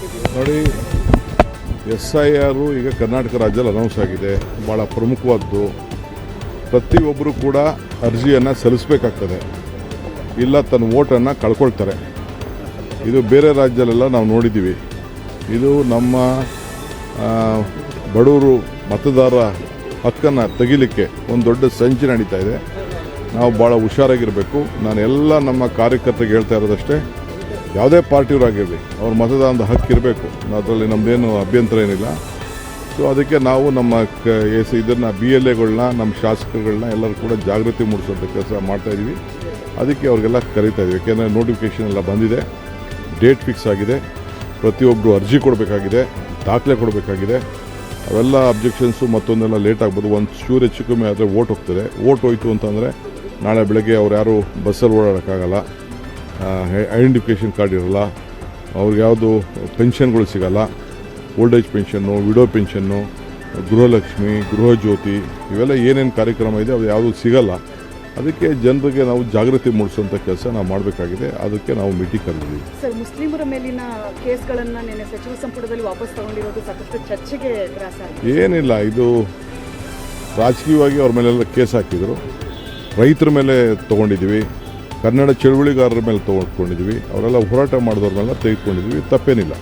ಕೊಟ್ಟಿದ್ದೀರಿ? ನೋಡಿ, SIR ಈಗ ಕರ್ನಾಟಕ ರಾಜ್ಯದಲ್ಲಿ ಅನೌನ್ಸ್ ಆಗಿದೆ. ಭಾಳ ಪ್ರಮುಖವಾದ್ದು. ಪ್ರತಿಯೊಬ್ಬರು ಕೂಡ ಅರ್ಜಿಯನ್ನು ಸಲ್ಲಿಸಬೇಕಾಗ್ತದೆ, ಇಲ್ಲ ತನ್ನ ವೋಟನ್ನು ಕಳ್ಕೊಳ್ತಾರೆ. ಇದು ಬೇರೆ ರಾಜ್ಯದಲ್ಲೆಲ್ಲ ನಾವು ನೋಡಿದ್ದೀವಿ. ಇದು ನಮ್ಮ ಬಡವರು ಮತದಾರರ ಹಕ್ಕನ್ನು ತೆಗಿಲಿಕ್ಕೆ ಒಂದು ದೊಡ್ಡ ಸಂಚು ನಡೀತಾ ಇದೆ. ನಾವು ಭಾಳ ಹುಷಾರಾಗಿರಬೇಕು. ನಾನು ಎಲ್ಲ ನಮ್ಮ ಕಾರ್ಯಕರ್ತರಿಗೆ ಹೇಳ್ತಾ ಇರೋದಷ್ಟೇ, ಯಾವುದೇ ಪಾರ್ಟಿಯವರಾಗಿರಲಿ ಅವ್ರ ಮತದಾನದ ಹಕ್ಕಿರಬೇಕು. ಅದರಲ್ಲಿ ನಮ್ಮದೇನು ಅಭ್ಯಂತರ ಏನಿಲ್ಲ. ಸೊ ಅದಕ್ಕೆ ನಾವು ನಮ್ಮ ಇದನ್ನು BLAಗಳನ್ನ, ನಮ್ಮ ಶಾಸಕರುಗಳನ್ನ ಎಲ್ಲರೂ ಕೂಡ ಜಾಗೃತಿ ಮೂಡಿಸೋಂಥ ಕೆಲಸ ಮಾಡ್ತಾಯಿದ್ದೀವಿ. ಅದಕ್ಕೆ ಅವ್ರಿಗೆಲ್ಲ ಕರೀತಾ ಇದ್ದೀವಿ. ಯಾಕೆಂದರೆ ನೋಟಿಫಿಕೇಷನ್ ಎಲ್ಲ ಬಂದಿದೆ, ಡೇಟ್ ಫಿಕ್ಸ್ ಆಗಿದೆ. ಪ್ರತಿಯೊಬ್ಬರು ಅರ್ಜಿ ಕೊಡಬೇಕಾಗಿದೆ, ದಾಖಲೆ ಕೊಡಬೇಕಾಗಿದೆ. ಅವೆಲ್ಲ ಅಬ್ಜೆಕ್ಷನ್ಸು ಮತ್ತೊಂದೆಲ್ಲ ಲೇಟ್ ಆಗ್ಬೋದು. ಒಂದು ಚೂರು ಹೆಚ್ಚು ಕಮ್ಮಿ ಆದರೆ ವೋಟ್ ಹೋಗ್ತದೆ. ವೋಟ್ ಹೋಯ್ತು ಅಂತಂದರೆ ನಾಳೆ ಬೆಳಗ್ಗೆ ಅವ್ರು ಯಾರು ಬಸ್ಸಲ್ಲಿ ಓಡಾಡೋಕ್ಕಾಗಲ್ಲ, ಐಡೆಂಟಿಫಿಕೇಷನ್ ಕಾರ್ಡ್ ಇರೋಲ್ಲ, ಅವ್ರಿಗೆ ಯಾವುದು ಪೆನ್ಷನ್ಗಳು ಸಿಗೋಲ್ಲ. Old age pension, widow pension, Gruhalakshmi, Gruhajyothi, ಇವೆಲ್ಲ ಏನೇನು ಕಾರ್ಯಕ್ರಮ ಇದೆ ಅದು ಯಾವುದೂ ಸಿಗೋಲ್ಲ. ಅದಕ್ಕೆ ಜನರಿಗೆ ನಾವು ಜಾಗೃತಿ ಮೂಡಿಸುವಂಥ ಕೆಲಸ ನಾವು ಮಾಡಬೇಕಾಗಿದೆ. ಅದಕ್ಕೆ ನಾವು ಮೀಟಿಂಗ್ ಕರೆದಿದ್ದೀವಿ. ಸರ್, ಮುಸ್ಲಿಮರ ಮೇಲಿನ ಕೇಸ್ಗಳನ್ನು ನಿನ್ನೆ ಸಚಿವ ಸಂಪುಟದಲ್ಲಿ ವಾಪಸ್ ತಗೊಂಡಿರೋದು ಸಾಕಷ್ಟು ಚರ್ಚೆಗೆ ಗ್ರಾಸ ಆಗಿದೆ. ಏನಿಲ್ಲ, ಇದು ರಾಜಕೀಯವಾಗಿ ಅವ್ರ ಮೇಲೆಲ್ಲ ಕೇಸ್ ಹಾಕಿದರು. ರೈತರ ಮೇಲೆ ತೊಗೊಂಡಿದ್ದೀವಿ, ಕನ್ನಡ ಚಳುವಳಿಗಾರರ ಮೇಲೆ ತೊಗೊಂಡಿದ್ದೀವಿ, ಅವರೆಲ್ಲ ಹೋರಾಟ ಮಾಡಿದವ್ರ ಮೇಲೆ ತೆಗೆದುಕೊಂಡಿದ್ದೀವಿ. ತಪ್ಪೇನಿಲ್ಲ.